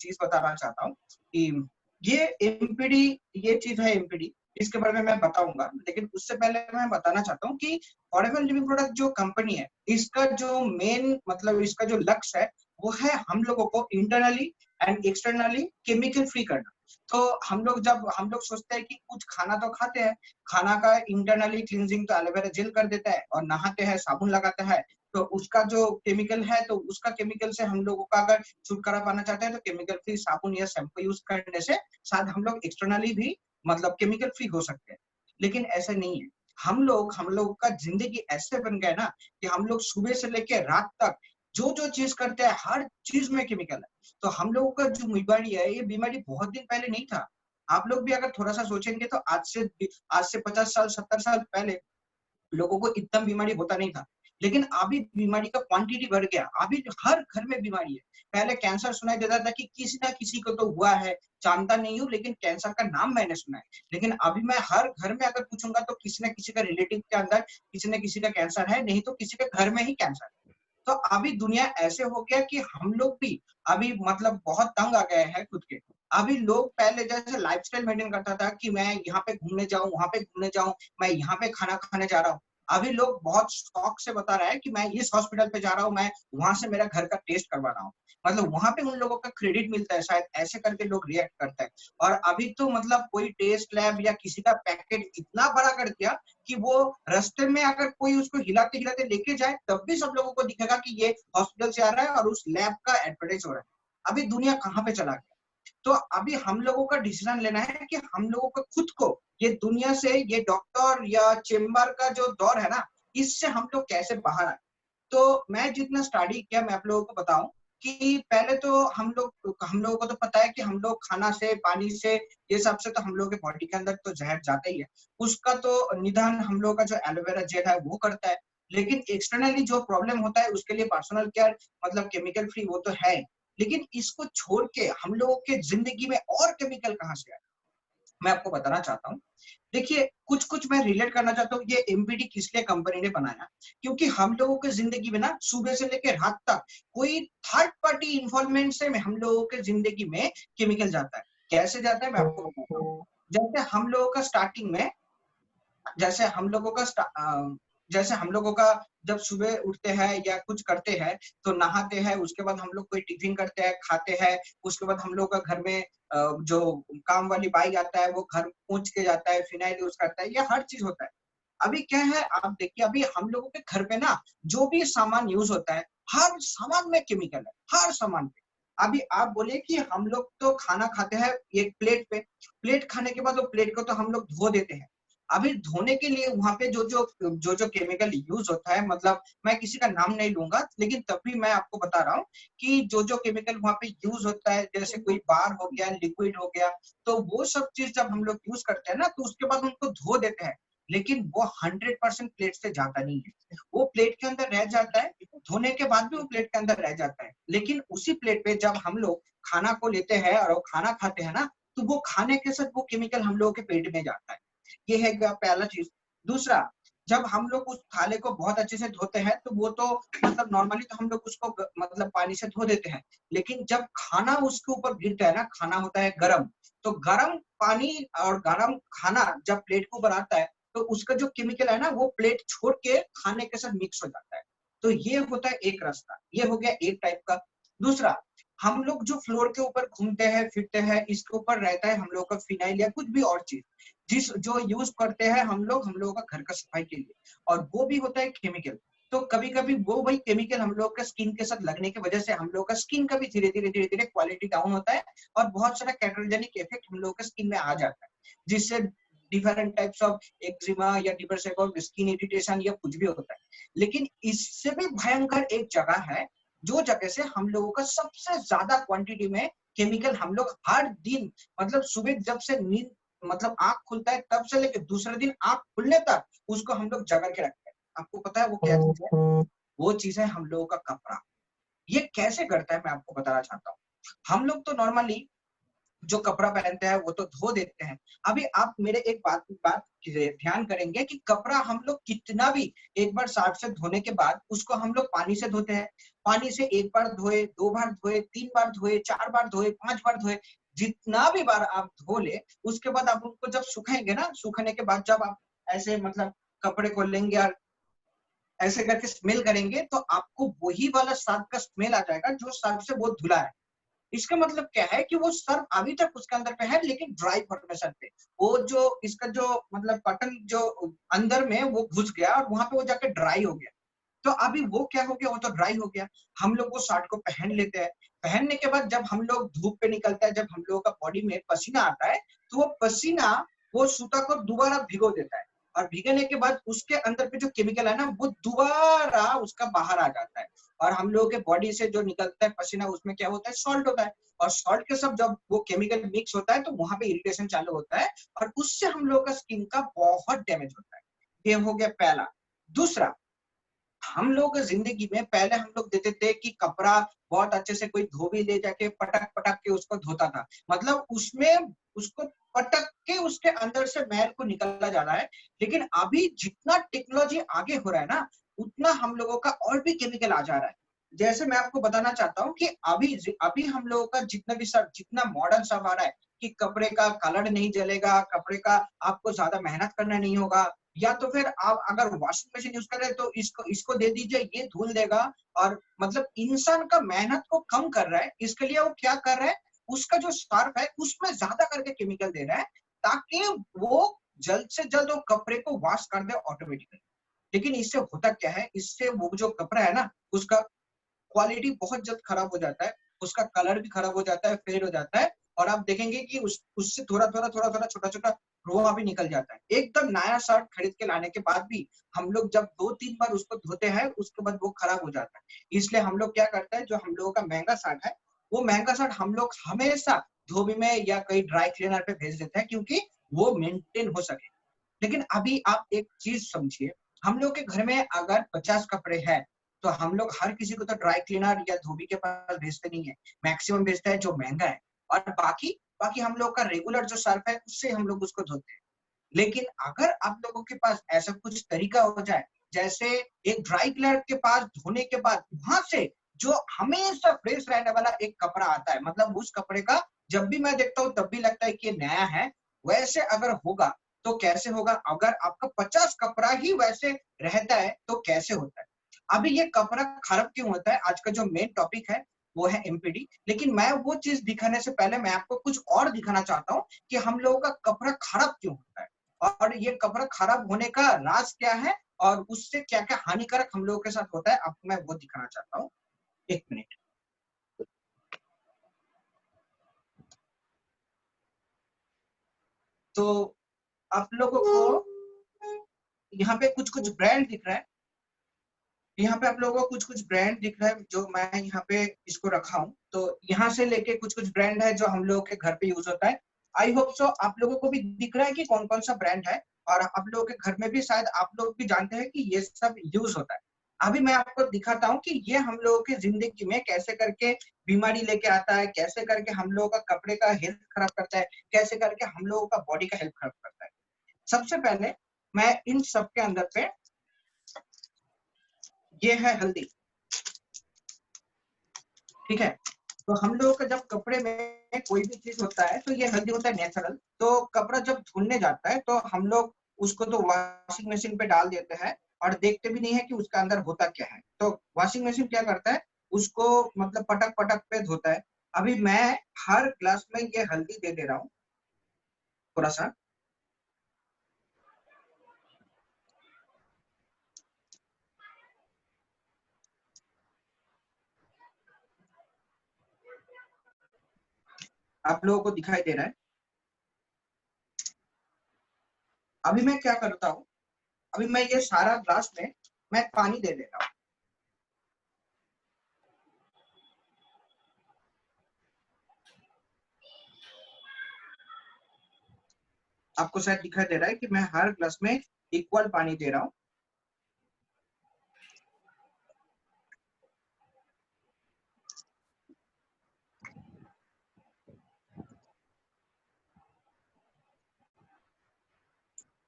चीज बताना चाहता हूँ कि ये एमपीडी, ये चीज है एमपीडी, इसके बारे में मैं बताऊंगा, लेकिन उससे पहले मैं बताना चाहता हूँ कि फॉरएवर लिविंग प्रोडक्ट जो कंपनी है, इसका जो मेन मतलब इसका जो लक्ष्य है वो है हम लोगों को internally and externally chemical free करना। तो हम लोग जब हम लोग सोचते हैं कि कुछ खाना तो खाते हैं, खाना का इंटरनली क्लींजिंग तो एलोवेरा जेल कर देता है, और नहाते हैं साबुन लगाता है, तो उसका जो केमिकल है तो उसका केमिकल से हम लोगों का अगर छुटकारा पाना चाहते हैं तो केमिकल फ्री साबुन या शैम्पू यूज करने से शायद हम लोग एक्सटर्नली भी मतलब केमिकल फ्री हो सकते हैं। लेकिन ऐसा नहीं है। हम लोग का जिंदगी ऐसे बन गया ना कि हम लोग सुबह से लेकर रात तक जो जो चीज करते हैं हर चीज में केमिकल है। तो हम लोगों का जो बीमारी है, ये बीमारी बहुत दिन पहले नहीं था। आप लोग भी अगर थोड़ा सा सोचेंगे तो आज से 50 साल 70 साल पहले लोगों को इतना बीमारी होता नहीं था। लेकिन अभी बीमारी का क्वांटिटी बढ़ गया, अभी हर घर में बीमारी है। पहले कैंसर सुनाई देता था कि किसी ना किसी को तो हुआ है, जानता नहीं हूँ, लेकिन कैंसर का नाम मैंने सुना है। लेकिन अभी मैं हर घर में अगर पूछूंगा तो किसी ना किसी का रिलेटिव के अंदर किसी न किसी का कैंसर है, नहीं तो किसी के घर में ही कैंसर है। तो अभी दुनिया ऐसे हो गया कि हम लोग भी अभी मतलब बहुत तंग आ गए हैं खुद के। अभी लोग पहले जैसे लाइफस्टाइल मेंटेन करता था कि मैं यहाँ पे घूमने जाऊं, वहां पे घूमने जाऊं, मैं यहाँ पे खाना खाने जा रहा हूँ। अभी लोग बहुत शौक से बता रहा है कि मैं इस हॉस्पिटल पे जा रहा हूँ, मैं वहां से मेरा घर का टेस्ट करवा रहा हूँ। मतलब वहां पे उन लोगों का क्रेडिट मिलता है, शायद ऐसे करके लोग रिएक्ट करते हैं। और अभी तो मतलब कोई टेस्ट लैब या किसी का पैकेट इतना बड़ा कर दिया कि वो रास्ते में अगर कोई उसको हिलाते हिलाते लेके जाए तब भी सब लोगों को दिखेगा कि ये हॉस्पिटल से आ रहा है और उस लैब का एडवर्टाइज हो रहा है। अभी दुनिया कहाँ पे चला गया। तो अभी हम लोगों का डिसीजन लेना है कि हम लोगों को खुद को ये दुनिया से, ये डॉक्टर या चेम्बर का जो दौर है ना, इससे हम लोग कैसे बाहर आए। तो मैं जितना स्टडी किया मैं आप लोगों को बताऊं कि पहले तो हम लोगों को तो पता है कि हम लोग खाना से, पानी से, ये सब से तो हम लोगों के बॉडी के अंदर तो जहर जाता ही है। उसका तो निदान हम लोगों का जो एलोवेरा जेल है वो करता है। लेकिन एक्सटर्नली जो प्रॉब्लम होता है उसके लिए पर्सनल केयर मतलब केमिकल फ्री वो तो है। लेकिन इसको छोड़ के हम लोगों के जिंदगी में और केमिकल कहाँ से आए, मैं आपको बताना चाहता हूँ। देखिए कुछ कुछ मैं रिलेट करना चाहता हूँ, ये एमपीडी किस लिए कंपनी ने बनाया। क्योंकि हम लोगों की जिंदगी में ना सुबह से लेकर रात तक कोई थर्ड पार्टी इन्वॉल्वमेंट से हम लोगों के जिंदगी में केमिकल जाता है। कैसे जाता है मैं आपको बताता हूँ। जैसे हम लोगों का स्टार्टिंग में, जैसे हम लोगों का जैसे हम लोगों का जब सुबह उठते हैं या कुछ करते हैं तो नहाते हैं, उसके बाद हम लोग कोई टिफिन करते हैं, खाते हैं, उसके बाद हम लोग का घर में जो काम वाली बाई आता है वो घर पहुंच के जाता है, फिनाइल यूज करता है, ये हर चीज होता है। अभी क्या है आप देखिए, अभी हम लोगों के घर पे ना जो भी सामान यूज होता है हर सामान में केमिकल है, हर सामान पे। अभी आप बोले कि हम लोग तो खाना खाते हैं एक प्लेट पे, प्लेट खाने के बाद वो प्लेट को तो हम लोग धो देते हैं। अभी धोने के लिए वहां पे जो केमिकल यूज होता है, मतलब मैं किसी का नाम नहीं लूंगा, लेकिन तब भी मैं आपको बता रहा हूँ कि जो केमिकल वहां पे यूज होता है, जैसे कोई बार हो गया, लिक्विड हो गया, तो वो सब चीज जब हम लोग यूज करते हैं ना तो उसके बाद उनको धो देते हैं। लेकिन वो 100% प्लेट से जाता नहीं है, वो प्लेट के अंदर रह जाता है, धोने के बाद भी वो प्लेट के अंदर रह जाता है। लेकिन उसी प्लेट पे जब हम लोग खाना को लेते हैं और वो खाना खाते हैं ना, तो वो खाने के साथ वो केमिकल हम लोगों के पेट में जाता है। ये है पहला चीज। दूसरा, जब हम लोग उस थाले को बहुत अच्छे से धोते हैं तो वो तो मतलब नॉर्मली तो हम लोग उसको मतलब पानी से धो देते हैं। लेकिन जब खाना उसके ऊपर गिरता है ना, खाना होता है गरम, तो गरम पानी और गरम खाना जब प्लेट के ऊपर आता है तो उसका जो केमिकल है ना वो प्लेट छोड़ के खाने के साथ मिक्स हो जाता है। तो ये होता है एक रास्ता, ये हो गया एक टाइप का। दूसरा, हम लोग जो फ्लोर के ऊपर घूमते हैं फिरते हैं, इसके ऊपर रहता है हम लोग का फिनाइल या कुछ भी और चीज जिस जो यूज करते हैं हम लोगों का घर का सफाई के लिए, और वो भी होता है केमिकल। तो कभी कभी वो वही केमिकल हम लोग का स्किन के साथ लगने की वजह से हम लोग का स्किन का भी धीरे धीरे क्वालिटी डाउन होता है, और बहुत सारा कैटरोजेनिक इफेक्ट हम लोग के स्किन में आ जाता है, जिससे डिफरेंट टाइप्स ऑफ एक्जिमा या different type of skin irritation या कुछ भी होता है। लेकिन इससे भी भयंकर एक जगह है, जो जगह से हम लोगों का सबसे ज्यादा क्वांटिटी में केमिकल हम लोग हर दिन, मतलब सुबह जब से नींद मतलब आंख खुलता है तब से लेकर दूसरे दिन आंख खुलने तक उसको हम लोग जगा के रखते हैं। आपको पता है वो क्या चीज है? वो चीज है हम लोगों का कपड़ा। ये कैसे करता है मैं आपको बताना चाहता हूँ। हम लोग तो नॉर्मली जो कपड़ा पहनते हैं वो तो धो देते हैं। अभी आप मेरे एक बात बात ध्यान करेंगे कि कपड़ा हम लोग कितना भी एक बार सर्फ से धोने के बाद उसको हम लोग पानी से धोते हैं। पानी से एक बार धोए, 2 बार धोए, 3 बार धोए, 4 बार धोए, 5 बार धोए, जितना भी बार आप धो ले, उसके बाद आप उनको जब सुखाएंगे ना, सूखने के बाद जब आप ऐसे मतलब कपड़े को लेंगे और ऐसे करके स्मेल करेंगे, तो आपको वही वाला सर्फ का स्मेल आ जाएगा जो सर्फ से वो धुला है। इसका मतलब क्या है कि वो सर्फ अभी तक उसके अंदर पे है, लेकिन ड्राई फॉर्मेशन पे। वो जो इसका जो मतलब बटन जो अंदर में वो घुस गया और वहां पे वो जाके ड्राई हो गया। तो अभी वो क्या हो गया, वो तो ड्राई हो गया। हम लोग वो शर्ट को पहन लेते हैं। पहनने के बाद जब हम लोग धूप पे निकलता है, जब हम लोगों का बॉडी में पसीना आता है, तो वो पसीना वो सूता को दोबारा भिगो देता है। और भीगने के बाद उसके अंदर पे जो केमिकल है ना, वो दोबारा उसका बाहर आ जाता है। और हम लोगों के बॉडी से जो निकलता है पसीना, उसमें क्या होता है, सॉल्ट होता है। और सॉल्ट के साथ जब वो केमिकल मिक्स होता है, तो वहां पे इरिटेशन चालू होता है, और उससे हम लोगों का स्किन का बहुत डैमेज होता है। ये हो गया पहला। दूसरा, हम लोग जिंदगी में पहले हम लोग देते थे कि कपड़ा बहुत अच्छे से कोई धोबी ले जाके पटक पटक के उसको धोता था। मतलब उसमें उसको पटक के उसके अंदर से मैल को निकाला जा रहा है। लेकिन अभी जितना टेक्नोलॉजी आगे हो रहा है ना, उतना हम लोगों का और भी केमिकल आ जा रहा है। जैसे मैं आपको बताना चाहता हूँ कि अभी अभी हम लोगों का जितना भी सब जितना मॉडर्न सब आ रहा है कि कपड़े का कलर नहीं जलेगा, कपड़े का आपको ज्यादा मेहनत करना नहीं होगा, या तो फिर आप अगर वॉशिंग मशीन यूज कर रहे हैं तो इसको इसको दे दीजिए, ये धुल देगा। और मतलब इंसान का मेहनत को कम कर रहा है। इसके लिए वो क्या कर रहा है, उसका जो सर्फ है उसमें ज्यादा करके केमिकल दे रहा है, ताकि वो जल्द से जल्द वो कपड़े को वॉश कर दे ऑटोमेटिकली। लेकिन इससे होता क्या है, इससे वो जो कपड़ा है ना, उसका क्वालिटी बहुत जल्द खराब हो जाता है, उसका कलर भी खराब हो जाता है, फेड हो जाता है। और आप देखेंगे कि उससे थोड़ा थोड़ा छोटा छोटा रोआ भी निकल जाता है। एकदम नया शर्ट खरीद के लाने के बाद भी हम लोग जब 2-3 बार उसको धोते हैं, उसके बाद वो खराब हो जाता है। इसलिए हम लोग क्या करते हैं, जो हम लोगों का महंगा शर्ट है, वो महंगा शर्ट हम लोग हमेशा धोबी में या कहीं ड्राई क्लीनर पे भेज देते हैं, क्योंकि वो मेंटेन हो सके। लेकिन अभी आप एक चीज समझिए, हम लोग के घर में अगर 50 कपड़े हैं, तो हम लोग हर किसी को तो ड्राई क्लीनर या धोबी के पास भेजते नहीं है। मैक्सिमम भेजते हैं जो महंगा है। और बाकी बाकी हम लोग का रेगुलर जो सर्फ है, उससे हम लोग उसको धोते हैं। लेकिन अगर आप लोगों के पास ऐसा कुछ तरीका हो जाए, जैसे एक ड्राई क्लीनर के पास धोने के बाद वहां से जो हमेशा फ्रेश रहने वाला एक कपड़ा आता है, मतलब उस कपड़े का जब भी मैं देखता हूँ तब भी लगता है कि ये नया है, वैसे अगर होगा तो कैसे होगा। अगर आपका 50 कपड़ा ही वैसे रहता है तो कैसे होता है। अभी ये कपड़ा खराब क्यों होता है, आज का जो मेन टॉपिक है वो है एमपीडी। लेकिन मैं वो चीज दिखाने से पहले मैं आपको कुछ और दिखाना चाहता हूँ कि हम लोगों का कपड़ा खराब क्यों होता है, और ये कपड़ा खराब होने का राज क्या है, और उससे क्या क्या हानिकारक हम लोगों के साथ होता है, आपको मैं वो दिखाना चाहता हूँ। 1 मिनट। तो आप लोगों को यहाँ पे कुछ कुछ ब्रांड दिख रहा है। यहाँ पे आप लोगों को कुछ कुछ ब्रांड दिख रहा है, जो मैं यहाँ पे इसको रखा हूँ। तो यहाँ से लेके कुछ कुछ ब्रांड है जो हम लोगों के घर पे यूज होता है। आई होप सो आप लोगों को भी दिख रहा है कि कौन कौन सा ब्रांड है, और आप लोगों के घर में भी शायद आप लोग भी जानते हैं कि ये सब यूज होता है। अभी मैं आपको दिखाता हूँ कि ये हम लोगों की जिंदगी में कैसे करके बीमारी लेके आता है, कैसे करके हम लोगों का कपड़े का हेल्थ खराब करता है, कैसे करके हम लोगों का बॉडी का हेल्थ खराब करता है। सबसे पहले मैं इन सब के अंदर पे, ये है हल्दी, ठीक है। तो हम लोगों का जब कपड़े में कोई भी चीज होता है तो ये हल्दी होता है नेचुरल। तो कपड़ा जब धुलने जाता है तो हम लोग उसको तो वॉशिंग मशीन पे डाल देते हैं, और देखते भी नहीं है कि उसका अंदर होता क्या है। तो वॉशिंग मशीन क्या करता है, उसको मतलब पटक पटक पे धोता है। अभी मैं हर ग्लास में ये हल्दी दे दे रहा हूँ, थोड़ा सा। आप लोगों को दिखाई दे रहा है। अभी मैं क्या करता हूँ, अभी मैं ये सारा ग्लास में मैं पानी दे देता हूँ। आपको शायद दिखाई दे रहा है कि मैं हर ग्लास में इक्वल पानी दे रहा हूँ।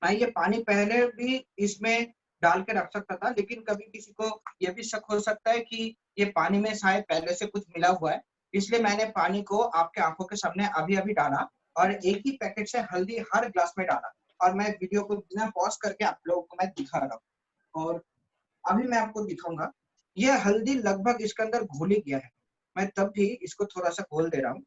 मैं ये पानी पहले भी इसमें डाल के रख सकता था, लेकिन कभी किसी को ये भी शक हो सकता है कि ये पानी में शायद पहले से कुछ मिला हुआ है, इसलिए मैंने पानी को आपके आंखों के सामने अभी अभी डाला और एक ही पैकेट से हल्दी हर ग्लास में डाला और मैं वीडियो को बिना पॉज करके आप लोगों को मैं दिखा रहा हूँ। और अभी मैं आपको दिखाऊंगा, ये हल्दी लगभग इसके अंदर घुल ही गया है। मैं तब भी इसको थोड़ा सा घोल दे रहा हूँ।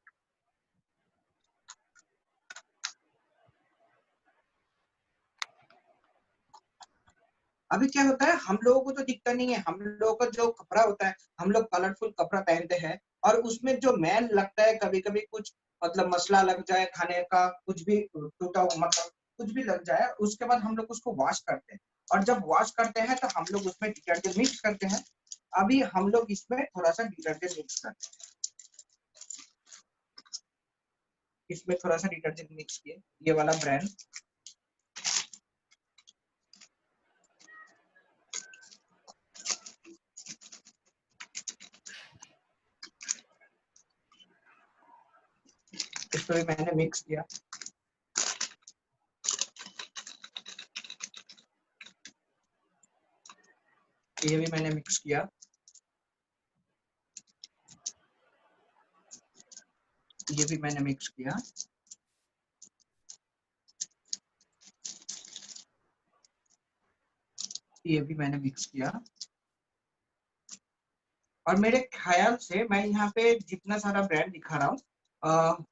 अभी क्या होता है, हम लोगों को तो दिखता नहीं है, हम लोगों का जो कपड़ा होता है, हम लोग कलरफुल कपड़ा पहनते हैं और उसमें जो मैल लगता है, कभी कभी कुछ मतलब मसला लग जाए खाने का, कुछ भी टूटा मतलब कुछ भी लग जाए, उसके बाद हम लोग उसको वॉश करते हैं और जब वॉश करते हैं तो हम लोग उसमें डिटर्जेंट मिक्स करते हैं। अभी हम लोग इसमें थोड़ा सा डिटर्जेंट मिक्स करते हैं, इसमें थोड़ा सा डिटर्जेंट मिक्स किए, ये वाला ब्रांड। इसको भी मैंने मिक्स किया, ये भी मैंने मिक्स किया, ये भी मैंने मिक्स किया, ये भी मैंने मिक्स किया। और मेरे ख्याल से मैं यहाँ पे जितना सारा ब्रांड दिखा रहा हूँ,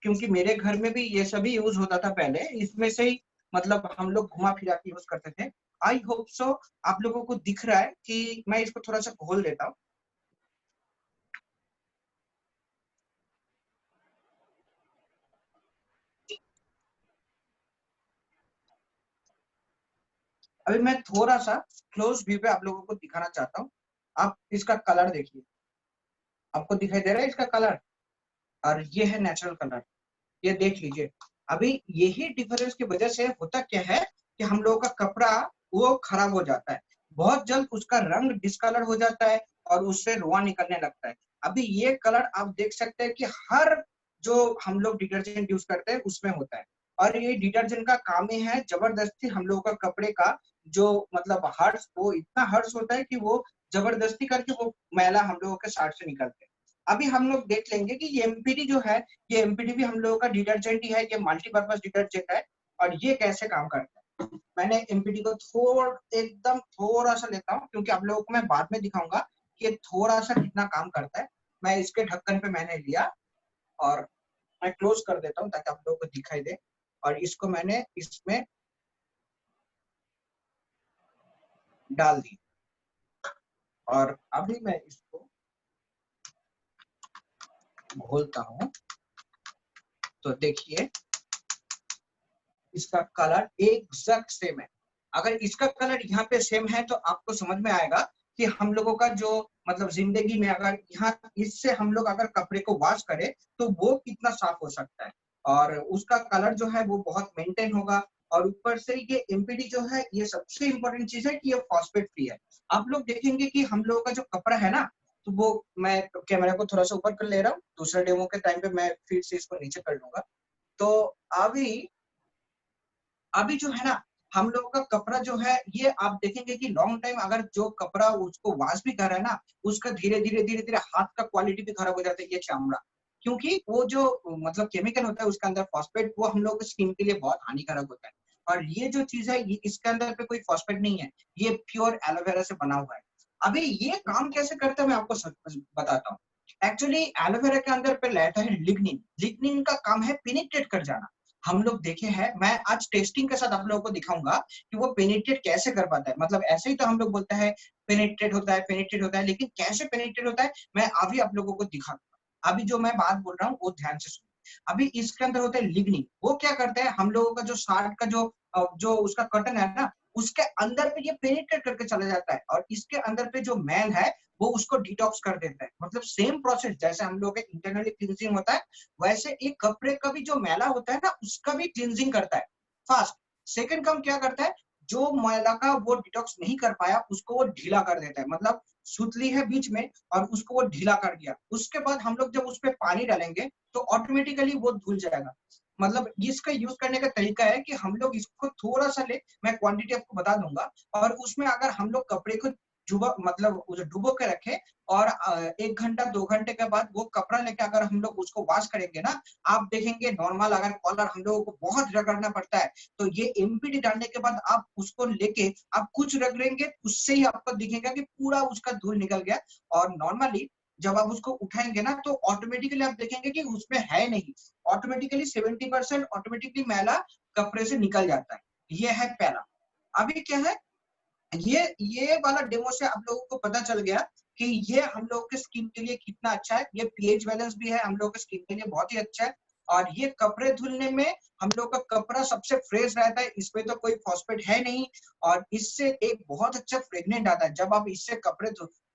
क्योंकि मेरे घर में भी ये सभी यूज होता था पहले, इसमें से ही मतलब हम लोग घुमा फिरा के यूज करते थे। आई होप सो आप लोगों को दिख रहा है कि मैं इसको थोड़ा सा घोल देता हूँ। अभी मैं थोड़ा सा क्लोज व्यू पे आप लोगों को दिखाना चाहता हूँ। आप इसका कलर देखिए, आपको दिखाई दे रहा है इसका कलर, और ये है नेचुरल कलर, ये देख लीजिए। अभी यही डिफरेंस की वजह से होता क्या है कि हम लोगों का कपड़ा वो खराब हो जाता है, बहुत जल्द उसका रंग डिस्कलर हो जाता है और उससे रुआ निकलने लगता है। अभी ये कलर आप देख सकते हैं कि हर जो हम लोग डिटर्जेंट यूज करते हैं उसमें होता है, और ये डिटर्जेंट का काम ही है जबरदस्ती हम लोगों का कपड़े का जो मतलब हर्ष, वो इतना हर्ष होता है कि वो जबरदस्ती करके वो मैला हम लोगों के शर्ट से निकलते हैं। अभी हम लोग देख लेंगे कि ये एमपीडी जो है, ये एमपीडी भी हम लोगों का डिटर्जेंट ही है, ये मल्टीपर्पज डिटर्जेंट है। और ये कैसे काम करता है, मैंने एमपीडी को एकदम थोड़ा सा लेता हूँ, क्योंकि आप लोगों को मैं बाद में दिखाऊंगा कि ये थोड़ा सा कितना काम करता है। मैं इसके ढक्कन पे मैंने लिया और मैं क्लोज कर देता हूँ ताकि आप लोगों को दिखाई दे, और इसको मैंने इसमें डाल दी। और अभी मैं इसको घोलता हूँ, तो देखिए इसका कलर एग्जैक्ट सेम है। अगर इसका कलर यहाँ पे सेम है तो आपको समझ में आएगा कि हम लोगों का जो मतलब जिंदगी में अगर यहाँ इससे हम लोग अगर कपड़े को वॉश करें तो वो कितना साफ हो सकता है, और उसका कलर जो है वो बहुत मेंटेन होगा। और ऊपर से ये एमपीडी जो है, ये सबसे इंपॉर्टेंट चीज है कि ये फॉस्फेट फ्री है। आप लोग देखेंगे कि हम लोगों का जो कपड़ा है ना, तो वो, मैं कैमरा को थोड़ा सा ऊपर कर ले रहा हूँ, दूसरे डेमो के टाइम पे मैं फिर से इसको नीचे कर लूंगा। तो अभी अभी जो है ना, हम लोगों का कपड़ा जो है, ये आप देखेंगे कि लॉन्ग टाइम अगर जो कपड़ा उसको वॉश भी कर रहा है ना, उसका धीरे धीरे धीरे धीरे हाथ का क्वालिटी भी खराब हो जाता है, ये चमड़ा, क्योंकि वो जो मतलब केमिकल होता है उसके अंदर फॉस्फेट, वो हम लोग की स्किन के लिए बहुत हानिकारक होता है। और ये जो चीज है, ये इसके अंदर पे कोई फॉस्फेट नहीं है, ये प्योर एलोवेरा से बना हुआ है। अभी ये काम कैसे करता है मैं आपको बताता हूँ। एक्चुअली एलोवेरा के अंदर पे रहता है लिग्निन। लिग्निन का काम है पेनिट्रेट कर जाना। हम लोग देखे हैं, मैं आज टेस्टिंग के साथ आप लोगों को दिखाऊंगा कि वो पेनिट्रेट कैसे कर पाता है। मतलब ऐसे ही तो हम लोग बोलते हैं पेनिट्रेट होता है, पेनिट्रेट होता है, लेकिन कैसे पेनिट्रेट होता है मैं अभी आप लोगों को दिखाऊंगा। अभी जो मैं बात बोल रहा हूँ वो ध्यान से सुनो। अभी इसके अंदर होता है लिग्निन, वो क्या करता है, हम लोगों का जो शार्ट का जो उसका कटन है ना, उसके अंदर पे ये पेनिट्रेट करके चला जाता है, और इसके अंदर पे जो मैल है वो उसको डिटॉक्स कर देता है। मतलब सेम प्रोसेस जैसे हम लोग का इंटरनली क्लींजिंग होता है, वैसे एक कपड़े का भी जो मैला होता है ना, उसका भी क्लींजिंग करता है फास्ट। सेकंड काम क्या करता है, जो मैला का वो डिटॉक्स नहीं कर पाया उसको वो ढीला कर देता है। मतलब सुतली है बीच में और उसको वो ढीला कर दिया, उसके बाद हम लोग जब उस पर पानी डालेंगे तो ऑटोमेटिकली वो धुल जाएगा। मतलब इसका यूज करने का तरीका है कि हम लोग इसको थोड़ा सा ले, मैं क्वांटिटी आपको बता दूंगा, और उसमें अगर हम लोग कपड़े को डुबो मतलब उसे डुबो के रखे और 1 घंटा 2 घंटे के बाद वो कपड़ा लेके अगर हम लोग उसको वॉश करेंगे ना, आप देखेंगे नॉर्मल अगर कॉलर हम लोगों को बहुत रगड़ना पड़ता है, तो ये एमपीडी डालने के बाद आप उसको लेके आप कुछ रगड़ेंगे, उससे ही आपको दिखेगा कि पूरा उसका धूल निकल गया। और नॉर्मली जब आप उसको उठाएंगे ना तो ऑटोमेटिकली आप देखेंगे कि उसमें है नहीं, ऑटोमेटिकली 70% ऑटोमेटिकली मैला कपड़े से निकल जाता है। ये है पहला। अभी क्या है, ये वाला डेमो से आप लोगों को पता चल गया कि ये हम लोगों के स्किन के लिए कितना अच्छा है। ये पीएच बैलेंस भी है हम लोगों के स्किन के लिए बहुत ही अच्छा है, और ये कपड़े धुलने में हम लोग का कपड़ा सबसे फ्रेश रहता है, इसमें तो कोई फॉस्फेट है नहीं, और इससे एक बहुत अच्छा फ्रेग्रेंट आता है। जब आप इससे कपड़े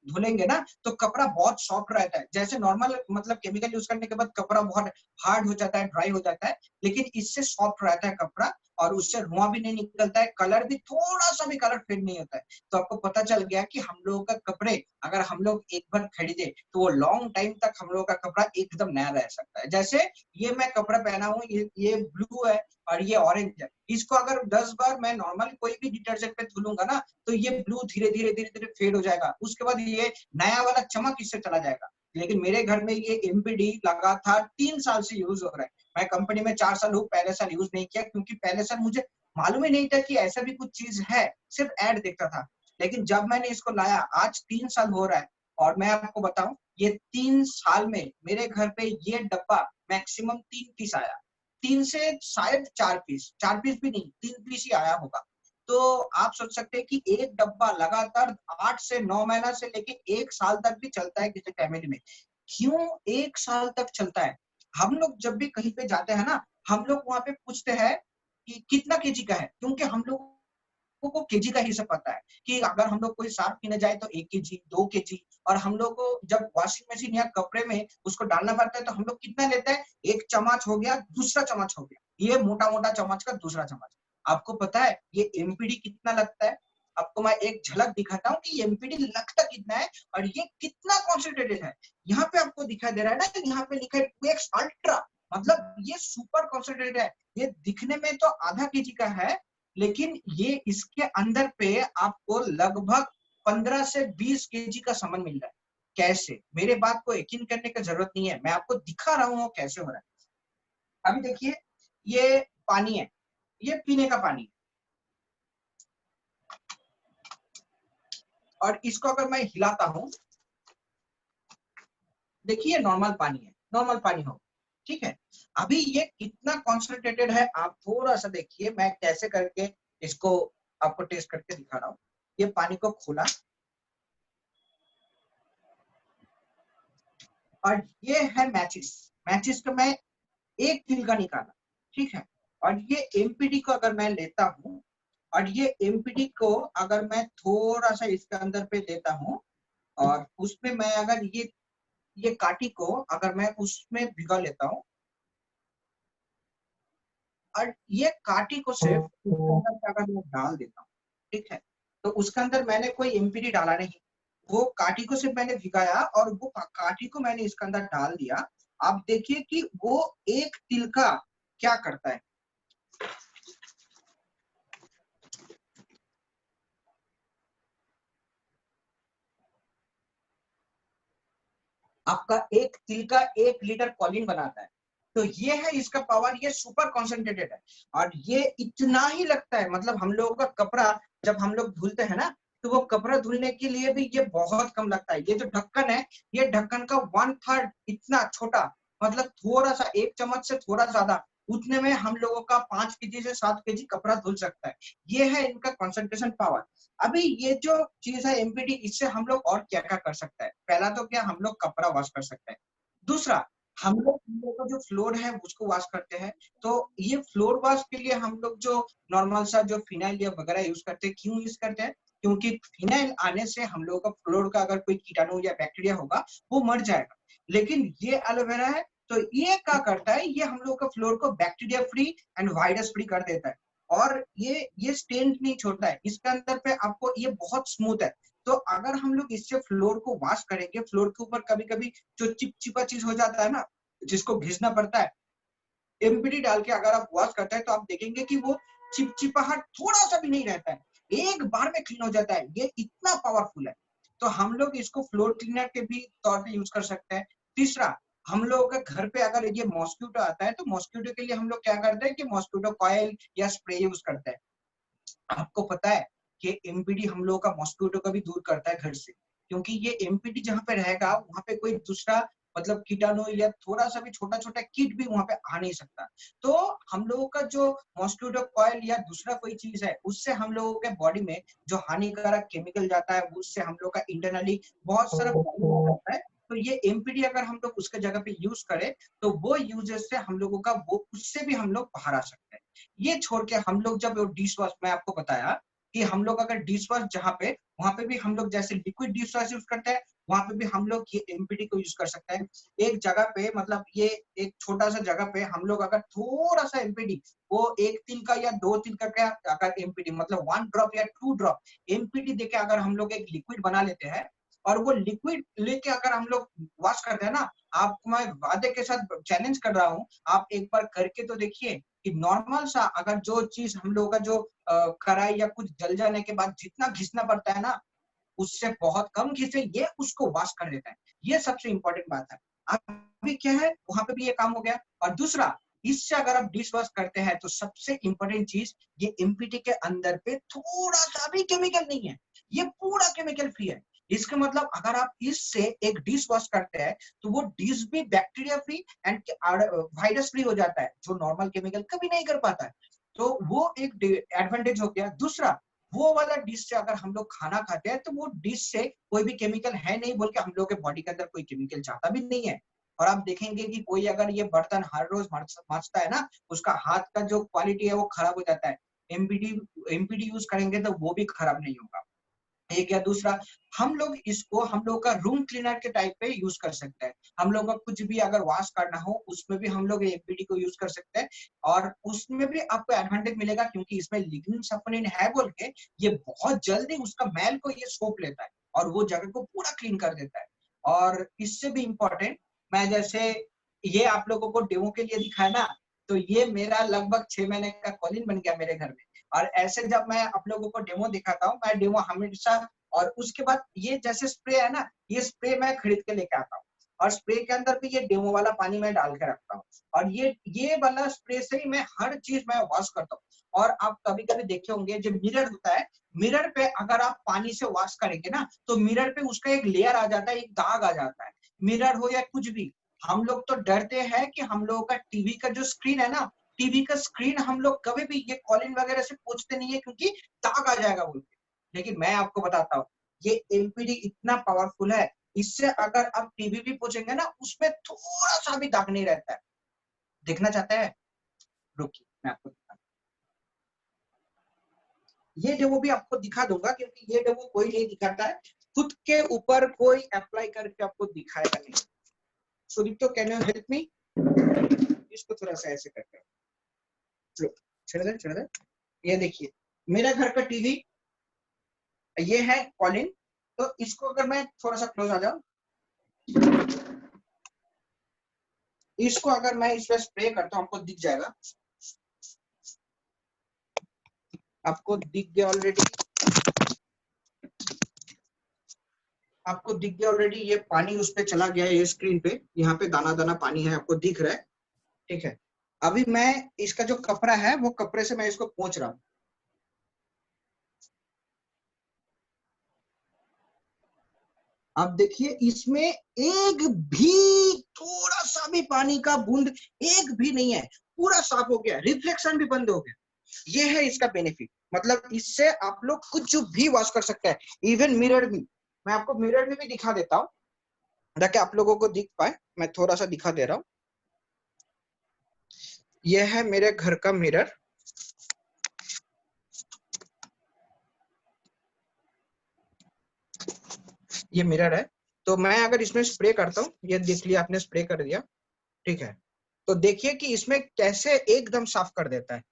धुलेंगे ना तो कपड़ा बहुत सॉफ्ट रहता है। जैसे नॉर्मल मतलब केमिकल यूज करने के बाद कपड़ा बहुत हार्ड हो जाता है, ड्राई हो जाता है, लेकिन इससे सॉफ्ट रहता है कपड़ा, और उससे धुआं भी नहीं निकलता है, कलर भी थोड़ा सा भी कलर फेड नहीं होता है। तो आपको पता चल गया कि हम लोगों का कपड़े अगर हम लोग एक बार खरीदे तो वो लॉन्ग टाइम तक हम लोगों का कपड़ा एकदम नया रह सकता है। जैसे ये मैं कपड़ा पहना हूँ, ये ब्लू है और ये ऑरेंज है, इसको अगर 10 बार मैं नॉर्मल कोई भी डिटर्जेंट पे धुलूंगा ना तो ये ब्लू धीरे धीरे धीरे धीरे फेड हो जाएगा, उसके बाद ये नया वाला चमक इससे चला जाएगा। लेकिन मेरे घर में ये एमपीडी लगातार 3 साल से यूज हो रहा है। मैं कंपनी में 4 साल हूँ, पहले साल यूज नहीं किया क्योंकि पहले साल मुझे मालूम ही नहीं था कि ऐसा भी कुछ चीज है, सिर्फ ऐड देखता था। लेकिन जब मैंने इसको लाया, आज 3 साल हो रहा है, और मैं आपको बताऊं ये 3 साल में मेरे घर पे ये डब्बा मैक्सिमम 3 पीस आया, 3 से शायद 4 पीस, 4 पीस भी नहीं 3 पीस ही आया होगा। तो आप सोच सकते हैं कि एक डब्बा लगातार 8 से 9 महीना से लेके 1 साल तक भी चलता है किसी फैमिली में। क्यों 1 साल तक चलता है? हम लोग जब भी कहीं पे जाते हैं ना, हम लोग वहां पे पूछते हैं कि कितना केजी का है, क्योंकि हम लोगों को केजी का हिसाब पता है कि अगर हम लोग कोई सार्फ पीने जाए तो 1 केजी 2 केजी, और हम लोग को जब वॉशिंग मशीन या कपड़े में उसको डालना पड़ता है तो हम लोग कितना लेते हैं, 1 चम्मच हो गया, दूसरा चम्मच हो गया, ये मोटा मोटा चम्मच का दूसरा चम्मच। आपको पता है ये एमपीडी कितना लगता है? आपको मैं एक झलक दिखाता हूँ कि एमपीडी लगता कितना है और ये कितना कॉन्सेंट्रेटेड है। यहाँ पे आपको दिखाई दे रहा है ना, यहाँ पे लिखा है 2x अल्ट्रा, मतलब ये सुपर कॉन्सेंट्रेटेड है। ये दिखने में तो आधा केजी का है, लेकिन ये इसके अंदर पे आपको लगभग 15 से 20 केजी का सामान मिल रहा है। कैसे? मेरे बात को यकीन करने की जरूरत नहीं है, मैं आपको दिखा रहा हूँ कैसे हो रहा है। अभी देखिए, ये पानी है, ये पीने का पानी है, और इसको अगर मैं हिलाता हूँ, देखिए नॉर्मल पानी है, नॉर्मल पानी हो, ठीक है। अभी ये कितना कॉन्सेंट्रेटेड है आप थोड़ा सा देखिए, मैं कैसे करके इसको आपको टेस्ट करके दिखा रहा हूँ। ये पानी को खोला, और ये है मैचिस, मैचिस को मैं एक तिल का निकाला, ठीक है। और ये एमपीडी को अगर मैं लेता हूँ, और ये एमपीडी को अगर मैं थोड़ा सा इसके अंदर पे देता हूँ, और उसमें मैं अगर ये काटी को अगर मैं उसमें भिगा लेता हूँ, और ये काटी को सिर्फ उसके अंदर पे अगर मैं डाल देता हूँ, ठीक है, तो उसके अंदर मैंने कोई एमपीडी डाला नहीं, वो काटी को सिर्फ मैंने भिगाया और वो काटी को मैंने इसके अंदर डाल दिया। आप देखिए कि वो एक तिल का क्या करता है। आपका एक तिल का 1 लीटर कॉलिन बनाता है। तो ये है इसका पावर, ये सुपर कॉन्सेंट्रेटेड है, और ये इतना ही लगता है। मतलब हम लोगों का कपड़ा जब हम लोग धुलते हैं ना, तो वो कपड़ा धुलने के लिए भी ये बहुत कम लगता है। ये जो ढक्कन है, ये ढक्कन का 1/3 इतना छोटा, मतलब थोड़ा सा 1 चम्मच से थोड़ा ज्यादा, उतने में हम लोगों का 5 केजी से 7 केजी कपड़ा धुल सकता है। ये है इनका कॉन्सेंट्रेशन पावर। अभी ये जो चीज है एमपीडी, इससे हम लोग और क्या क्या कर सकते हैं? पहला तो क्या, हम लोग कपड़ा वॉश कर सकते हैं। दूसरा, हम लोग का जो फ्लोर है उसको वॉश करते हैं। तो ये फ्लोर वॉश के लिए हम लोग जो नॉर्मल सा जो फिनाइल या वगैरह यूज करते हैं, क्यों यूज करते हैं? क्योंकि फिनाइल आने से हम लोगों का फ्लोर का अगर कोई कीटाणु या बैक्टीरिया होगा वो मर जाएगा। लेकिन ये एलोवेरा है, तो ये क्या करता है, ये हम लोग का फ्लोर को bacteria free and virus free कर देता है। और ये स्टेन नहीं छोड़ता है, इसके अंदर पे आपको ये बहुत स्मूथ है। तो अगर हम लोग इससे फ्लोर को वॉश करेंगे, फ्लोर के ऊपर कभी कभी जो चिपचिपा चीज हो जाता है ना, जिसको घिसना पड़ता है, एमपीडी डाल के अगर आप वॉश करते हैं तो आप देखेंगे कि वो चिपचिपाहट थोड़ा सा भी नहीं रहता है, एक बार में क्लीन हो जाता है। ये इतना पावरफुल है। तो हम लोग इसको फ्लोर क्लीनर के भी तौर पे यूज कर सकते हैं। तीसरा, हम लोगों के घर पे अगर ये मॉस्किटो आता है तो मॉस्किटो के लिए हम लोग क्या करते हैं कि मॉस्किटो कॉइल या स्प्रे यूज करते हैं। आपको पता है कि एमपीडी हम लोगों का मॉस्किटो का भी दूर करता है घर से, क्योंकि ये एमपीडी जहाँ पे रहेगा वहां पे कोई दूसरा मतलब कीटाणु या थोड़ा सा भी छोटा छोटा कीट भी वहां पे आ नहीं सकता। तो हम लोगों का जो मॉस्किटो कॉइल या दूसरा कोई चीज है उससे हम लोगों के बॉडी में जो हानिकारक केमिकल जाता है उससे हम लोग का इंटरनली बहुत सारा प्रॉब्लम होता है। तो ये एमपीडी अगर हम लोग उसके जगह पे यूज करें तो वो यूजेस से हम लोगों का वो उससे भी हम लोग बाहर आ सकते हैं। ये छोड़ के हम लोग जब डिश वॉश, मैं आपको बताया कि हम लोग अगर डिश वॉश जहाँ पे वहां पे भी हम लोग जैसे लिक्विड डिश वॉश यूज करते हैं वहां पे भी हम लोग ये एमपीडी को यूज कर सकते हैं। एक जगह पे मतलब ये एक छोटा सा जगह पे हम लोग अगर थोड़ा सा एमपीडी, वो 1 दिन का या 2 दिन का क्या अगर एमपीडी मतलब 1 ड्रॉप या 2 ड्रॉप एमपीडी देके अगर हम लोग एक लिक्विड बना लेते हैं और वो लिक्विड लेके अगर हम लोग वॉश करते हैं ना, आपको मैं वादे के साथ चैलेंज कर रहा हूँ, आप एक बार करके तो देखिए कि नॉर्मल सा अगर जो चीज हम लोगों का जो कढ़ाई या कुछ जल जाने के बाद जितना घिसना पड़ता है ना उससे बहुत कम घिसे, ये उसको वॉश कर देता है। ये सबसे इंपॉर्टेंट बात है। अभी क्या है वहां पे भी ये काम हो गया। और दूसरा, इससे अगर आप डिश वॉश करते हैं तो सबसे इंपॉर्टेंट चीज, ये एमपीटी के अंदर पे थोड़ा सा भी केमिकल नहीं है, ये पूरा केमिकल फ्री है। इसका मतलब अगर आप इससे एक डिश वॉश करते हैं तो वो डिश भी bacteria free and virus free हो जाता है, जो नॉर्मल केमिकल कभी नहीं कर पाता है। तो वो एक एडवांटेज हो गया। दूसरा, वो वाला डिश से अगर हम लोग खाना खाते हैं तो वो डिश से कोई भी केमिकल है नहीं बोल के हम लोग के बॉडी के अंदर कोई केमिकल जाता भी नहीं है। और आप देखेंगे कि कोई अगर ये बर्तन हर रोज मांजता है ना, उसका हाथ का जो क्वालिटी है वो खराब हो जाता है। एमपीडी एमपीडी यूज करेंगे तो वो भी खराब नहीं होगा। एक या दूसरा, हम लोग इसको हम लोग का रूम क्लीनर के टाइप पे यूज कर सकते हैं। हम लोग का कुछ भी अगर वॉश करना हो उसमें भी हम लोग एमपीडी को यूज कर सकते हैं। और उसमें भी आपको एडवांटेज मिलेगा क्योंकि इसमें लिग्निन सल्फोनेट है बोल के ये बहुत जल्दी उसका मैल को ये सोख लेता है और वो जगह को पूरा क्लीन कर देता है। और इससे भी इम्पोर्टेंट, मैं जैसे ये आप लोगों को डेमो के लिए दिखाया ना, तो ये मेरा लगभग 6 महीने का कॉलिन बन गया मेरे घर में। और ऐसे जब मैं आप लोगों को डेमो दिखाता हूँ, मैं डेमो हमेशा, और उसके बाद ये जैसे स्प्रे है ना, ये स्प्रे मैं खरीद के लेके आता हूँ और स्प्रे के अंदर भी ये डेमो वाला पानी मैं डाल के रखता हूँ। और ये वाला स्प्रे से ही मैं हर चीज मैं वॉश करता हूँ। और आप कभी कभी देखे होंगे जो मिरर होता है, मिरर पे अगर आप पानी से वॉश करेंगे ना तो मिरर पे उसका एक लेयर आ जाता है, एक दाग आ जाता है। मिरर हो या कुछ भी, हम लोग तो डरते हैं कि हम लोगों का टीवी का जो स्क्रीन है ना, टीवी का स्क्रीन हम लोग कभी भी ये कॉलिन वगैरह से पोंछते नहीं है क्योंकि दाग आ जाएगा बोल के। लेकिन मैं आपको बताता हूँ, ये एमपीडी इतना पावरफुल है, इससे अगर आप टीवी भी पोंछेंगे ना उसमें थोड़ा सा भी दाग नहीं रहता है। देखना चाहते हैं? रुकिए मैं आपको दिखाता हूँ। ये डेमो भी आपको दिखा दूंगा क्योंकि ये डेमो कोई नहीं दिखाता है, खुद के ऊपर कोई अप्लाई करके आपको दिखाएगा नहीं। Sudipto, can you help me? इसको थोड़ा सा ऐसे करके छोड़ दे। ये देखिए मेरा घर का टीवी, ये है कॉलिन। तो इसको अगर मैं थोड़ा सा क्लोज आ जाऊं, इसको अगर मैं इस पे स्प्रे करता हूं आपको दिख जाएगा, आपको दिख गया ऑलरेडी, आपको दिख गया ऑलरेडी। ये पानी उस पे चला गया है, ये स्क्रीन पे यहाँ पे दाना दाना पानी है, आपको दिख रहा है, ठीक है। अभी मैं इसका जो कपड़ा है वो कपड़े से मैं इसको पोंछ रहा हूँ। आप देखिए इसमें एक भी थोड़ा सा भी पानी का बूंद एक भी नहीं है, पूरा साफ हो गया, रिफ्लेक्शन भी बंद हो गया। ये है इसका बेनिफिट। मतलब इससे आप लोग कुछ भी वॉश कर सकते हैं, इवन मिरर भी। मैं आपको मिरर में भी दिखा देता हूँ ताकि आप लोगों को दिख पाए। मैं थोड़ा सा दिखा दे रहा हूँ। यह है मेरे घर का मिरर। ये मिरर है। तो मैं अगर इसमें स्प्रे करता हूँ, ये देख लिया आपने, स्प्रे कर दिया, ठीक है। तो देखिए कि इसमें कैसे एकदम साफ कर देता है।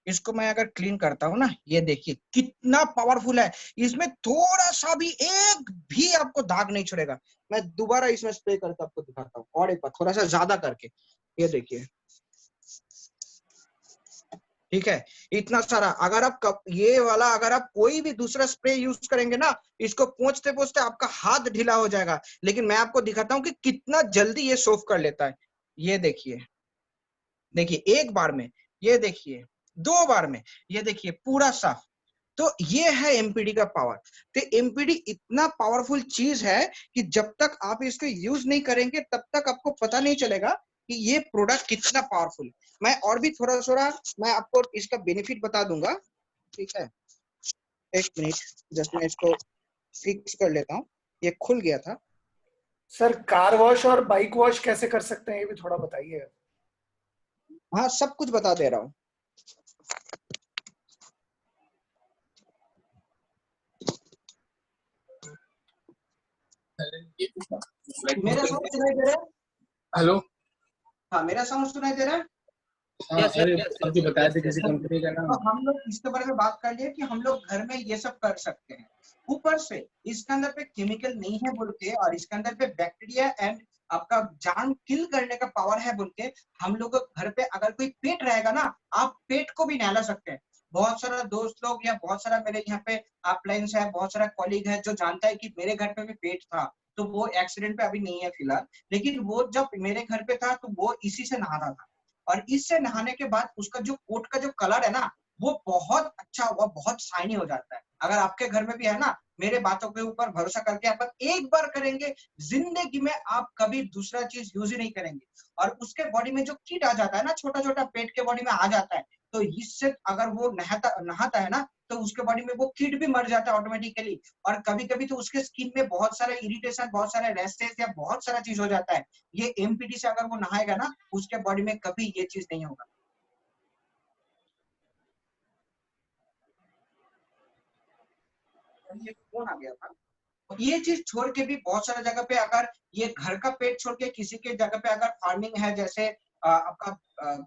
इसको मैं अगर क्लीन करता हूँ ना, ये देखिए कितना पावरफुल है। इसमें थोड़ा सा भी एक भी आपको दाग नहीं छोड़ेगा। मैं दोबारा इसमें स्प्रे करके आपको दिखाता हूँ और एक बार थोड़ा सा ज्यादा करके, ये देखिए ठीक है, इतना सारा। अगर आप ये वाला अगर आप कोई भी दूसरा स्प्रे यूज करेंगे ना, इसको पोंछते पोंछते आपका हाथ ढीला हो जाएगा। लेकिन मैं आपको दिखाता हूँ कि कितना जल्दी ये सोफ कर लेता है। ये देखिए, देखिए एक बार में, ये देखिए 2 बार में, ये देखिए पूरा साफ। तो ये है एमपीडी का पावर। तो एमपीडी इतना पावरफुल चीज है कि जब तक आप इसको यूज नहीं करेंगे तब तक आपको पता नहीं चलेगा कि ये प्रोडक्ट कितना पावरफुल। मैं और भी थोड़ा थोड़ा मैं आपको इसका बेनिफिट बता दूंगा। ठीक है, एक मिनट, जस्ट मैं इसको फिक्स कर लेता हूँ, ये खुल गया था। सर कार वॉश और बाइक वॉश कैसे कर सकते हैं, ये भी थोड़ा बताइए। हाँ, सब कुछ बता दे रहा हूँ। मेरा साउंड सुनाई दे रहा है? हेलो, हाँ, मेरा साउंड सुनाई दे रहा है? हाँ, अरे अब जो बताया था किसी कंपनी का नाम। तो हम लोग इसके बारे में बात कर लिए कि हम लोग घर में ये सब कर सकते हैं। ऊपर से इसके अंदर पे केमिकल नहीं है बोल के, और इसके अंदर पे बैक्टीरिया एंड आपका जान किल करने का पावर है बोल के, हम लोग घर पे अगर कोई पेट रहेगा ना, आप पेट को भी नहला सकते हैं। बहुत सारा दोस्त लोग या बहुत सारा मेरे यहाँ पे अपलाइंस है, बहुत सारा कॉलीग है जो जानता है कि मेरे घर पे भी पेट था। तो वो एक्सीडेंट पे अभी नहीं है फिलहाल, लेकिन वो जब मेरे घर पे था तो वो इसी से नहा रहा था। और इससे नहाने के बाद उसका जो कोट का जो कलर है ना, वो बहुत अच्छा हुआ, बहुत शाइनी हो जाता है। अगर आपके घर में भी है ना, मेरे बातों के ऊपर भरोसा करके आप एक बार करेंगे, जिंदगी में आप कभी दूसरा चीज यूज ही नहीं करेंगे। और उसके बॉडी में जो कीट आ जाता है ना, छोटा छोटा पेट के बॉडी में आ जाता है, तो इससे अगर वो नहाता है ना, तो उसके बॉडी में वो कीट भी मर जाता है ऑटोमेटिकली। और कभी कभी तो उसके स्किन में बहुत सारे इरिटेशन, बहुत सारे रैशेस या बहुत सारा चीज हो जाता है। ये एमपीडी से अगर वो नहाएगा ना, उसके बॉडी में कभी ये चीज नहीं होगा। ये कौन आ गया था? ये चीज छोड़ के भी बहुत सारे जगह पे, अगर ये घर का पेट छोड़ के किसी के जगह पे अगर फार्मिंग है, जैसे आपका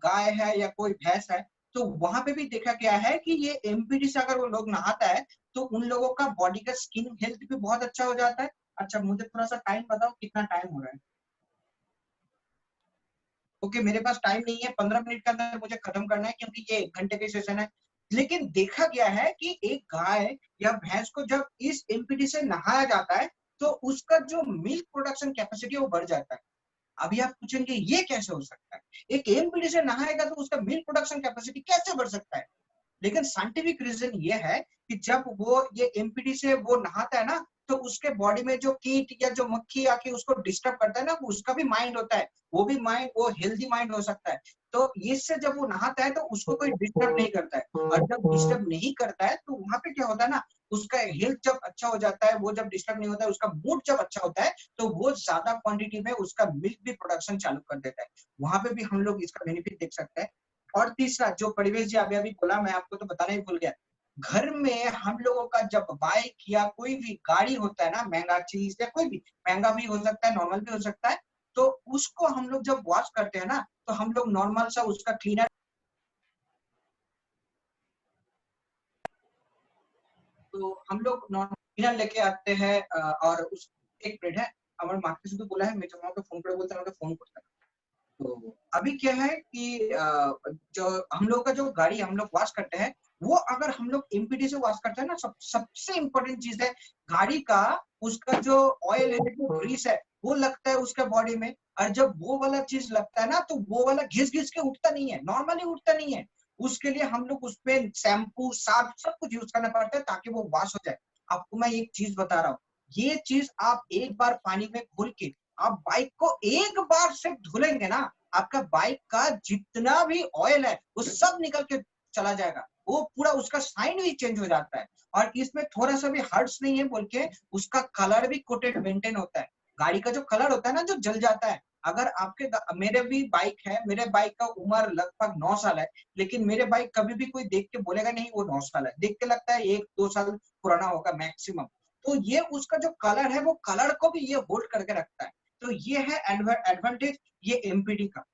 गाय है या कोई भैंस है, तो वहां पे भी देखा गया है कि ये एमपीडी से अगर वो लोग नहाता है तो उन लोगों का बॉडी का स्किन हेल्थ भी बहुत अच्छा हो जाता है। अच्छा, मुझे थोड़ा सा टाइम बताओ, कितना टाइम हो रहा है? ओके, मेरे पास टाइम नहीं है, 15 मिनट के अंदर मुझे खत्म करना है क्योंकि ये 1 घंटे की सेशन है। लेकिन देखा गया है कि एक गाय या भैंस को जब इस एमपीडी से नहाया जाता है तो उसका जो मिल्क प्रोडक्शन कैपेसिटी वो बढ़ जाता है। अभी आप पूछेंगे ये कैसे हो सकता है, एक एमपीडी से नहाएगा तो उसका मिल्क प्रोडक्शन कैपेसिटी कैसे बढ़ सकता है? लेकिन साइंटिफिक रीजन ये है कि जब वो ये एमपीडी से वो नहाता है ना, तो उसके बॉडी में जो कीट या जो मक्खी आके उसको डिस्टर्ब करता है ना, उसका भी माइंड होता है, वो भी माइंड, वो हेल्दी माइंड हो सकता है। तो इससे जब वो नहाता है तो उसको कोई डिस्टर्ब नहीं करता है। और जब डिस्टर्ब नहीं करता है तो वहां पे क्या होता है ना, उसका हेल्थ जब अच्छा हो जाता है, वो जब डिस्टर्ब नहीं होता है, उसका मूड जब अच्छा होता है, तो वो ज्यादा क्वांटिटी में उसका मिल्क भी प्रोडक्शन चालू कर देता है। वहां पे भी हम लोग इसका बेनिफिट देख सकते हैं। और तीसरा जो परिवेश जी अभी अभी बोला, मैं आपको तो बताना ही भूल गया। घर में हम लोगों का जब बाइक या कोई भी गाड़ी होता है ना, महंगा चीज या कोई भी, महंगा भी हो सकता है, नॉर्मल भी हो सकता है, तो उसको हम लोग जब वॉश करते हैं ना, तो हम लोग नॉर्मल सा उसका क्लीनर, तो हम लोग नॉर्मल क्लीनर लेके आते हैं। और उस एक मिनट है, আমার মাকে শুধু बोला है, मैं जब वहां पे फोन করে बोलते हैं, फोन करता है। तो अभी क्या है कि जो हम लोग का जो गाड़ी हम लोग वॉश करते हैं, वो अगर हम लोग एमपीडी से वॉश करते हैं ना, सबसे इम्पोर्टेंट चीज है गाड़ी का, उसका जो ऑयल है, जो ग्रीस है, वो लगता है उसके बॉडी में। और जब वो वाला चीज लगता है ना, तो वो वाला घिस घिस के उठता नहीं है, नॉर्मली उठता नहीं है। उसके लिए हम लोग उस पे शैम्पू, साफ सब कुछ यूज करना पड़ता है ताकि वो वॉश हो जाए। आपको मैं एक चीज बता रहा हूँ, ये चीज आप एक बार पानी में घुल के आप बाइक को एक बार सिर्फ धुलेंगे ना, आपका बाइक का जितना भी ऑयल है वो सब निकल के चला जाएगा। वो पूरा उसका साइन भी चेंज हो जाता है। और इसमें थोड़ा सा भी हर्ट्स नहीं है बोल के उसका कलर भी कोटेड मेंटेन होता है। गाड़ी का जो कलर होता है ना, जो जल जाता है, अगर आपके मेरे भी बाइक है, मेरे बाइक का उम्र लगभग 9 साल है, लेकिन मेरे बाइक कभी भी कोई देख के बोलेगा नहीं वो 9 साल है, देख के लगता है 1-2 साल पुराना होगा मैक्सिमम। तो ये उसका जो कलर है, वो कलर को भी ये होल्ड करके रखता है। तो ये है एडवांटेज ये एमपीडी का।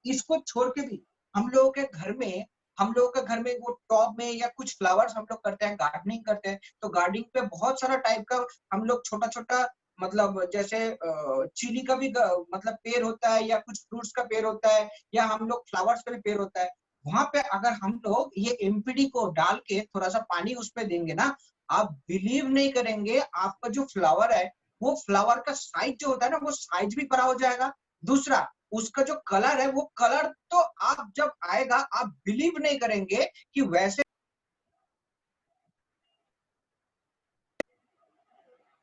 इसको छोड़ के भी हम लोगों के घर में वो टॉप में या कुछ फ्लावर्स हम लोग करते हैं, गार्डनिंग करते हैं। तो गार्डनिंग पे बहुत सारा टाइप का हम लोग छोटा छोटा, मतलब जैसे चिली का भी मतलब पेड़ होता है, या कुछ फ्रूट्स का पेड़ होता है, या हम लोग फ्लावर्स का भी पेड़ होता है। वहां पे अगर हम लोग ये एमपीडी को डाल के थोड़ा सा पानी उस पे देंगे ना, आप बिलीव नहीं करेंगे, आपका जो फ्लावर है वो फ्लावर का साइज जो होता है ना, वो साइज भी बड़ा हो जाएगा। दूसरा, उसका जो कलर है, वो कलर तो आप जब आएगा आप बिलीव नहीं करेंगे कि वैसे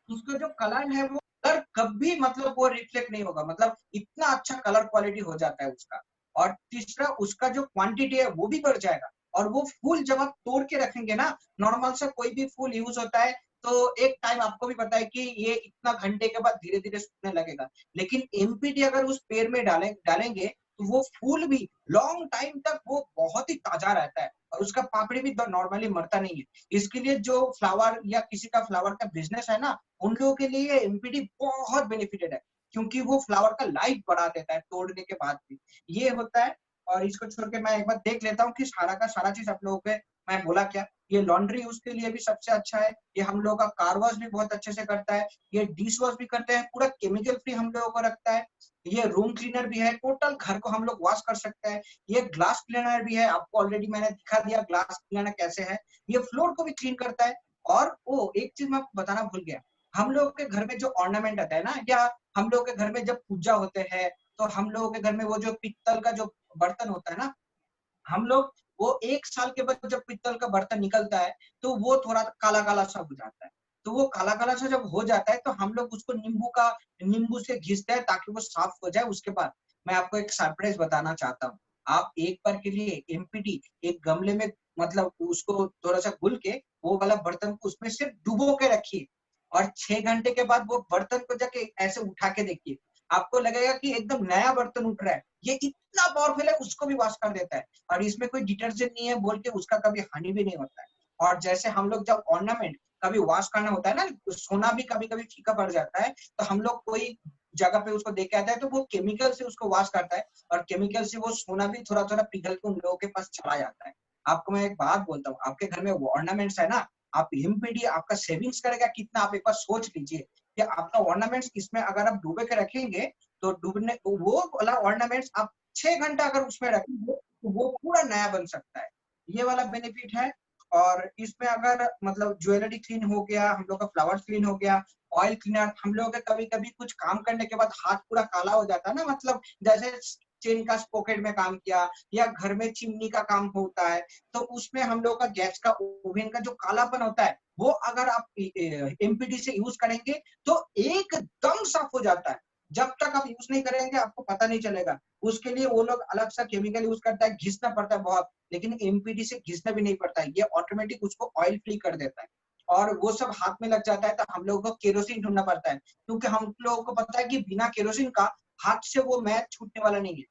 उसका जो कलर है वो कलर कभी मतलब वो रिफ्लेक्ट नहीं होगा, मतलब इतना अच्छा कलर क्वालिटी हो जाता है उसका। और तीसरा, उसका जो क्वांटिटी है वो भी बढ़ जाएगा। और वो फूल जब आप तोड़ के रखेंगे ना, नॉर्मल से कोई भी फूल यूज होता है तो एक टाइम आपको भी पता है कि ये इतना घंटे के बाद धीरे धीरे सूखने लगेगा, लेकिन एमपीडी अगर उस पेड़ में डालेंगे तो वो फूल भी लॉन्ग टाइम तक वो बहुत ही ताजा रहता है, और उसका पापड़ी भी नॉर्मली मरता नहीं है। इसके लिए जो फ्लावर या किसी का फ्लावर का बिजनेस है ना, उन लोगों के लिए एमपीडी बहुत बेनिफिटेड है, क्योंकि वो फ्लावर का लाइफ बढ़ा देता है तोड़ने के बाद भी। ये होता है। और इसको छोड़ के मैं एक बार देख लेता हूँ कि सारा का सारा चीज आप लोगों के मैं बोला क्या। ये लॉन्ड्री उसके लिए भी सबसे अच्छा है, ये हम लोगों का कार वॉश भी बहुत अच्छे से करता है, ये डिश वॉश भी करते हैं, पूरा केमिकल फ्री हम लोगों को रखता है, ये रूम क्लीनर भी है, टोटल घर को हम लोग वॉश कर सकते हैं, ये ग्लास क्लीनर भी है, आपको ऑलरेडी मैंने दिखा दिया ग्लास क्लीनर कैसे है, ये फ्लोर को भी क्लीन करता है। और वो एक चीज मैं आपको बताना भूल गया, हम लोग के घर में जो ऑर्नामेंट आता है ना, या हम लोग के घर में जब पूजा होते हैं तो हम लोगों के घर में वो जो पित्तल का जो बर्तन होता है ना, हम लोग वो 1 साल के बाद जब पित्तल का बर्तन निकलता है तो वो थोड़ा काला काला सा हो जाता है। तो वो काला काला सा जब हो जाता है तो हम लोग उसको नींबू से घिसते हैं ताकि वो साफ हो जाए। उसके बाद मैं आपको एक सरप्राइज बताना चाहता हूँ। आप एक बार के लिए एमपीटी एक गमले में मतलब उसको थोड़ा सा घुल के वो वाला बर्तन को उसमें सिर्फ डुबो के रखिए, और 6 घंटे के बाद वो बर्तन को जाके ऐसे उठा के देखिए, आपको लगेगा कि एकदम नया बर्तन उठ रहा है। ये इतना पावरफुल है, उसको भी वॉश कर देता है, और इसमें कोई डिटर्जेंट नहीं है बोल के उसका कभी हानि भी नहीं होता है। और जैसे हम लोग जब ऑर्नामेंट कभी वॉश करना होता है ना, सोना भी कभी कभी फीका पड़ जाता है, तो हम लोग कोई जगह पे उसको दे के आता है तो वो केमिकल से उसको वॉश करता है, और केमिकल से वो सोना भी थोड़ा थोड़ा पिघल के उन लोगों के पास चला जाता है। आपको मैं एक बात बोलता हूँ, आपके घर में ऑर्नामेंट्स है ना, आप एमपीडी आपका सेविंग्स करेगा कितना, आप एक बार सोच लीजिए कि आपका ऑर्नामेंट्स इसमें अगर आप डूबे के रखेंगे तो डूबने वो वाला ऑर्नामेंट्स आप 6 घंटा अगर उसमें रखेंगे तो वो पूरा नया बन सकता है। ये वाला बेनिफिट है। और इसमें अगर मतलब ज्वेलरी क्लीन हो गया, हम लोग का फ्लावर्स क्लीन हो गया, ऑयल क्लीनर, हम लोग कभी कभी कुछ काम करने के बाद हाथ पूरा काला हो जाता है ना, मतलब जैसे चेन का पॉकेट में काम किया या घर में चिमनी का काम होता है, तो उसमें हम लोग का गैस का ओवन का जो कालापन होता है वो अगर आप एमपीडी से यूज करेंगे तो एकदम साफ हो जाता है। जब तक आप यूज नहीं करेंगे आपको पता नहीं चलेगा। उसके लिए वो लोग अलग सा केमिकल यूज करता है, घिसना पड़ता है बहुत, लेकिन एमपीडी से घिसना भी नहीं पड़ता है, ये ऑटोमेटिक उसको ऑयल फ्री कर देता है। और वो सब हाथ में लग जाता है तो हम लोगों को केरोसिन ढूंढना पड़ता है, क्योंकि हम लोगों को पता है कि बिना केरोसिन का हाथ से वो मैच छूटने वाला नहीं है।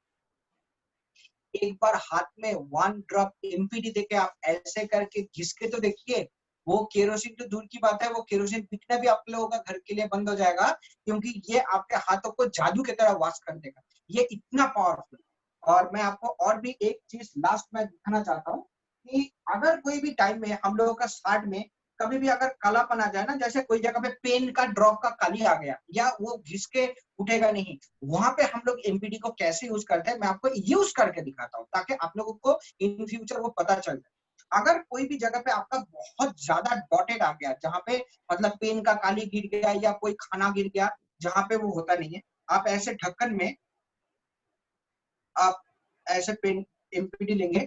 एक बार हाथ में 1 ड्रॉप एमपीडी देके आप ऐसे करके घिस के तो देखिए, वो केरोसिन तो दूर की बात है, वो केरोसिन बिकना भी आप लोगों का घर के लिए बंद हो जाएगा, क्योंकि ये आपके हाथों को जादू की तरह वॉश कर देगा। ये इतना पावरफुल। और मैं आपको और भी एक चीज लास्ट में दिखाना चाहता हूँ कि अगर कोई भी टाइम में हम लोगों का स्टार्ट में कभी भी अगर कालापन आ जाए ना, जैसे कोई जगह पे पेन का ड्रॉप का काली आ गया या वो घिस के उठेगा नहीं, वहां पे हम लोग एमपीडी को कैसे यूज करते हैं मैं आपको यूज करके दिखाता हूँ, ताकि आप लोगों को इन फ्यूचर वो पता चल जाए। अगर कोई भी जगह पे आपका बहुत ज्यादा डॉटेड आ गया, जहाँ पे मतलब पेन का काली गिर गया या कोई खाना गिर गया जहाँ पे वो होता नहीं है, आप ऐसे ढक्कन में आप ऐसे पेन एमपीडी लेंगे,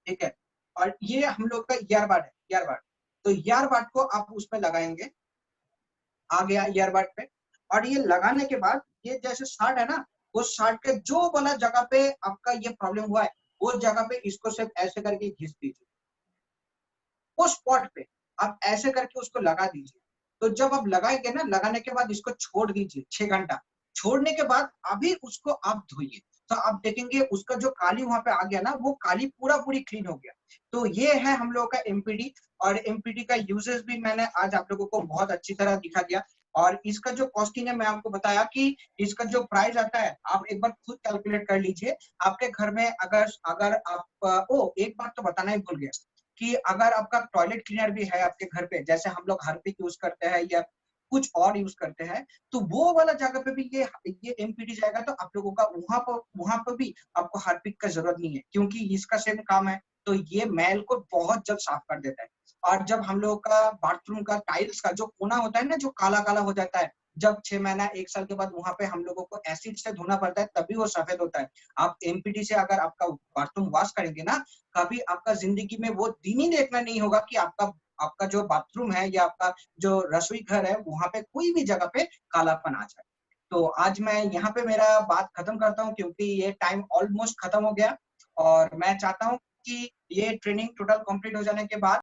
ठीक है, और ये हम लोग का ईयरबड है, ईयरबड। तो ईयरबड को आप उसमें लगाएंगे, आ गया ईयरबड पे, और ये लगाने के बाद ये जैसे शार्ट है ना, वो शार्ट के जो वाला जगह पे आपका ये प्रॉब्लम हुआ है वो जगह पे इसको सिर्फ ऐसे करके घिस दीजिए, उस स्पॉट पे आप ऐसे करके उसको लगा दीजिए। तो जब आप लगाएंगे ना, लगाने के बाद इसको छोड़ दीजिए 6 घंटा। छोड़ने के बाद अभी उसको आप धोइए, तो आप देखेंगे उसका जो काली वहां पे आ गया ना, वो काली पूरा पूरी क्लीन हो गया। तो ये है हम लोगों का एमपीडी। और एमपीडी का यूजेस भी मैंने आज आप लोगों को बहुत अच्छी तरह दिखा दिया। और इसका जो कॉस्टिंग है मैं आपको बताया कि इसका जो प्राइस आता है आप एक बार खुद कैलकुलेट कर लीजिए। आपके घर में अगर अगर आप एक बात तो बताना ही भूल गया कि अगर आपका टॉयलेट क्लीनर भी है आपके घर पे, जैसे हम लोग हार्पिक यूज करते हैं या कुछ और यूज करते हैं, तो वो वाला जगह पे भी ये एमपीडी जाएगा, तो आप लोगों का वहां पर भी आपको हार्पिक का जरूरत नहीं है, क्योंकि इसका सेम काम है। तो ये मैल को बहुत जल्द साफ कर देता है। और जब हम लोगों का बाथरूम का टाइल्स का जो कोना होता है ना, जो काला काला हो जाता है, जब 6 महीना 1 साल के बाद वहां पे हम लोगों को एसिड से धोना पड़ता है, तभी वो सफेद होता है। आप एमपीडी से अगर आपका बाथरूम वॉश करेंगे ना, कभी आपका जिंदगी में वो दिन ही देखना नहीं होगा कि आपका जो बाथरूम है या आपका जो रसोई घर है, वहां पे कोई भी जगह पे कालापन आ जाए। तो आज मैं यहाँ पे मेरा बात खत्म करता हूँ, क्योंकि ये टाइम ऑलमोस्ट खत्म हो गया, और मैं चाहता हूँ कि ये ट्रेनिंग टोटल कंप्लीट हो जाने के बाद